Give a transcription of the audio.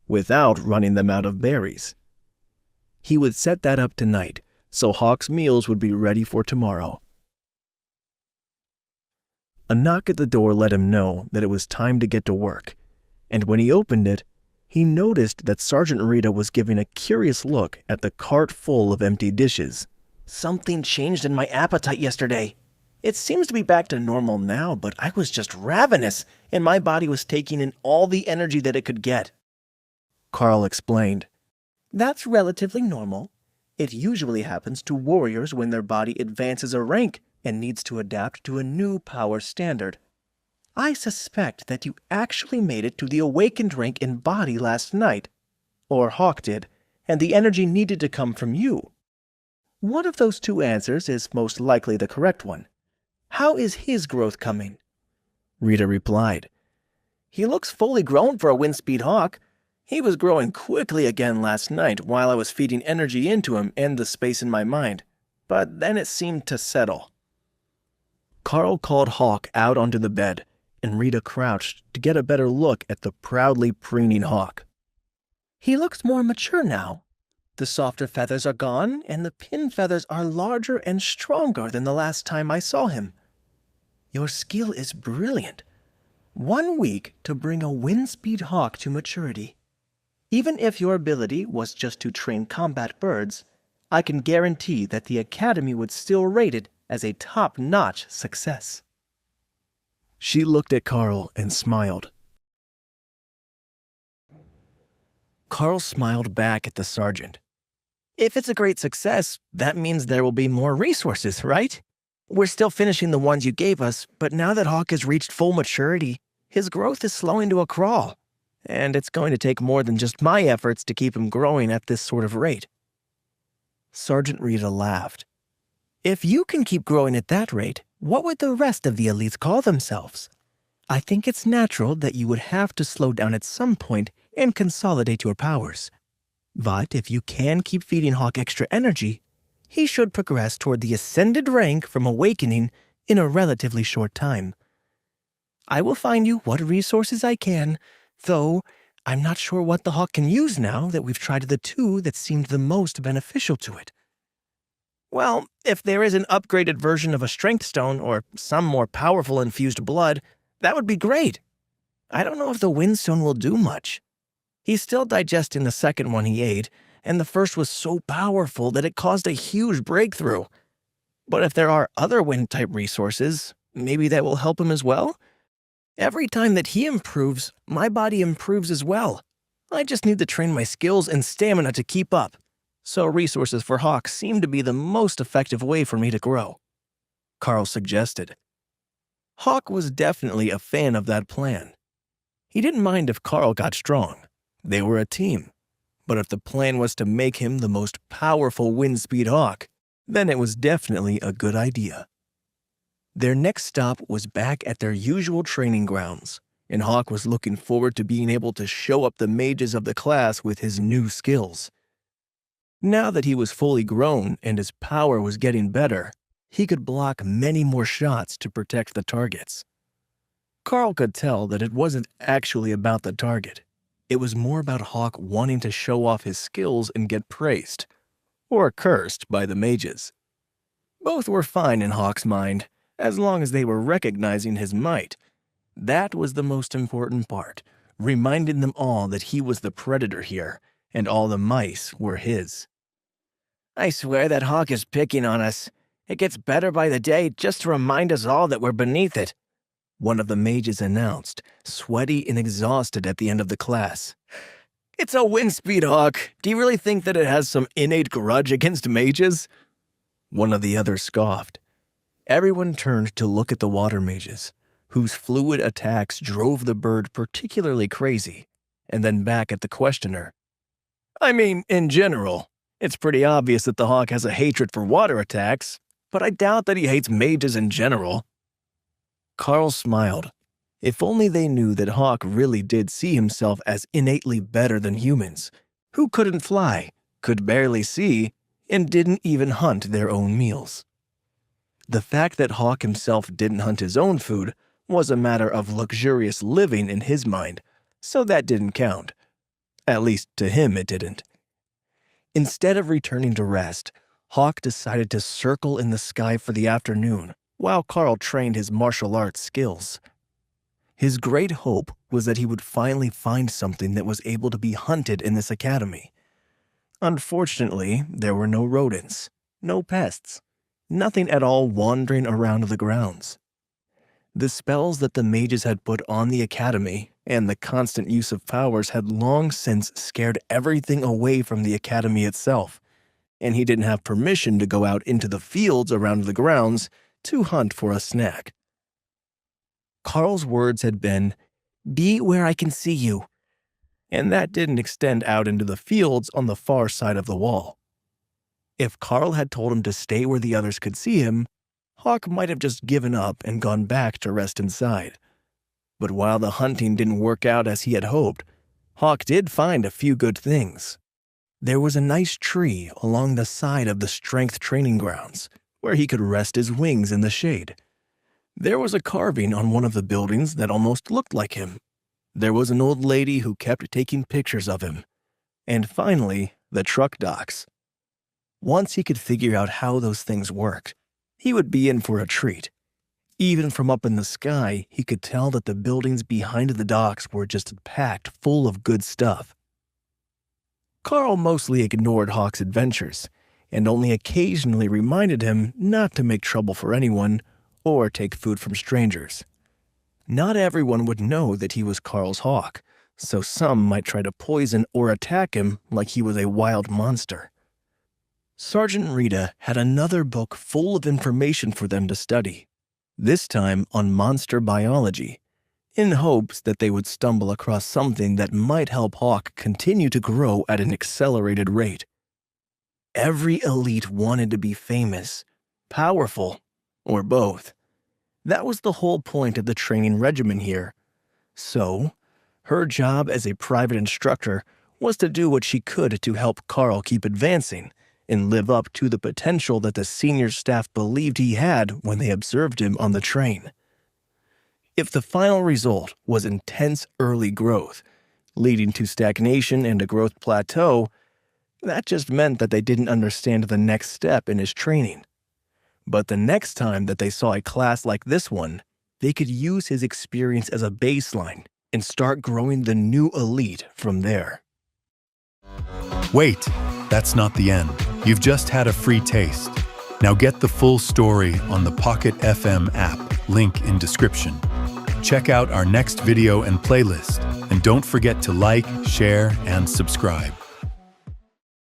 without running them out of berries. He would set that up tonight, so Hawk's meals would be ready for tomorrow. A knock at the door let him know that it was time to get to work, and when he opened it, he noticed that Sergeant Rita was giving a curious look at the cart full of empty dishes. "Something changed in my appetite yesterday. It seems to be back to normal now, but I was just ravenous, and my body was taking in all the energy that it could get," Carl explained. "That's relatively normal. It usually happens to warriors when their body advances a rank and needs to adapt to a new power standard. I suspect that you actually made it to the awakened rank in body last night, or Hawk did, and the energy needed to come from you. One of those two answers is most likely the correct one. How is his growth coming?" Rita replied. "He looks fully grown for a windspeed hawk. He was growing quickly again last night while I was feeding energy into him and the space in my mind, but then it seemed to settle." Carl called Hawk out onto the bed, and Rita crouched to get a better look at the proudly preening Hawk. "He looks more mature now. The softer feathers are gone, and the pin feathers are larger and stronger than the last time I saw him. Your skill is brilliant. 1 week to bring a windspeed hawk to maturity. Even if your ability was just to train combat birds, I can guarantee that the Academy would still rate it as a top-notch success." She looked at Carl and smiled. Carl smiled back at the sergeant. "If it's a great success, that means there will be more resources, right? We're still finishing the ones you gave us, but now that Hawk has reached full maturity, his growth is slowing to a crawl, and it's going to take more than just my efforts to keep him growing at this sort of rate." Sergeant Rita laughed. "If you can keep growing at that rate, what would the rest of the elites call themselves? I think it's natural that you would have to slow down at some point and consolidate your powers. But if you can keep feeding Hawk extra energy, he should progress toward the ascended rank from awakening in a relatively short time. I will find you what resources I can, though I'm not sure what the Hawk can use now that we've tried the two that seemed the most beneficial to it." "Well, if there is an upgraded version of a strength stone or some more powerful infused blood, that would be great. I don't know if the windstone will do much. He's still digesting the second one he ate, and the first was so powerful that it caused a huge breakthrough. But if there are other wind-type resources, maybe that will help him as well? Every time that he improves, my body improves as well. I just need to train my skills and stamina to keep up. So resources for Hawk seem to be the most effective way for me to grow," Carl suggested. Hawk was definitely a fan of that plan. He didn't mind if Carl got strong. They were a team. But if the plan was to make him the most powerful windspeed hawk, then it was definitely a good idea. Their next stop was back at their usual training grounds, and Hawk was looking forward to being able to show up the mages of the class with his new skills. Now that he was fully grown and his power was getting better, he could block many more shots to protect the targets. Carl could tell that it wasn't actually about the target. It was more about Hawk wanting to show off his skills and get praised, or cursed by the mages. Both were fine in Hawk's mind, as long as they were recognizing his might. That was the most important part, reminding them all that he was the predator here, and all the mice were his. "I swear that Hawk is picking on us. It gets better by the day just to remind us all that we're beneath it," one of the mages announced, sweaty and exhausted at the end of the class. "It's a windspeed hawk. Do you really think that it has some innate grudge against mages?" One of the others scoffed. Everyone turned to look at the water mages, whose fluid attacks drove the bird particularly crazy, and then back at the questioner. "I mean, in general, it's pretty obvious that the hawk has a hatred for water attacks, but I doubt that he hates mages in general." Carl smiled. If only they knew that Hawk really did see himself as innately better than humans, who couldn't fly, could barely see, and didn't even hunt their own meals. The fact that Hawk himself didn't hunt his own food was a matter of luxurious living in his mind, so that didn't count. At least to him it didn't. Instead of returning to rest, Hawk decided to circle in the sky for the afternoon while Carl trained his martial arts skills. His great hope was that he would finally find something that was able to be hunted in this academy. Unfortunately, there were no rodents, no pests, nothing at all wandering around the grounds. The spells that the mages had put on the academy and the constant use of powers had long since scared everything away from the academy itself, and he didn't have permission to go out into the fields around the grounds to hunt for a snack. Carl's words had been, "Be where I can see you," and that didn't extend out into the fields on the far side of the wall. If Carl had told him to stay where the others could see him, Hawk might have just given up and gone back to rest inside. But while the hunting didn't work out as he had hoped, Hawk did find a few good things. There was a nice tree along the side of the strength training grounds, where he could rest his wings in the shade. There was a carving on one of the buildings that almost looked like him. There was an old lady who kept taking pictures of him. And finally, the truck docks. Once he could figure out how those things worked, he would be in for a treat. Even from up in the sky, he could tell that the buildings behind the docks were just packed full of good stuff. Carl mostly ignored Hawk's adventures, and only occasionally reminded him not to make trouble for anyone or take food from strangers. Not everyone would know that he was Carl's Hawk, so some might try to poison or attack him like he was a wild monster. Sergeant Rita had another book full of information for them to study, this time on monster biology, in hopes that they would stumble across something that might help Hawk continue to grow at an accelerated rate. Every elite wanted to be famous, powerful, or both. That was the whole point of the training regimen here. So, her job as a private instructor was to do what she could to help Carl keep advancing and live up to the potential that the senior staff believed he had when they observed him on the train. If the final result was intense early growth, leading to stagnation and a growth plateau, that just meant that they didn't understand the next step in his training. But the next time that they saw a class like this one, they could use his experience as a baseline and start growing the new elite from there. Wait, that's not the end. You've just had a free taste. Now get the full story on the Pocket FM app, link in description. Check out our next video and playlist, and don't forget to like, share, and subscribe.